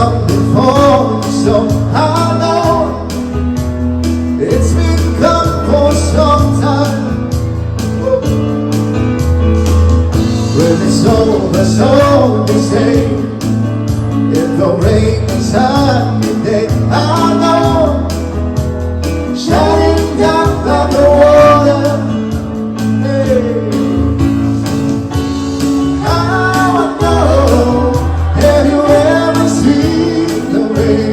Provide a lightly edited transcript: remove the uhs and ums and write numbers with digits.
come before you, so I know it's been coming for some time. When it's over, so they say, it don't rain inside your day. I know, shining down like the water. Hey. How I know, have you ever seen the rain?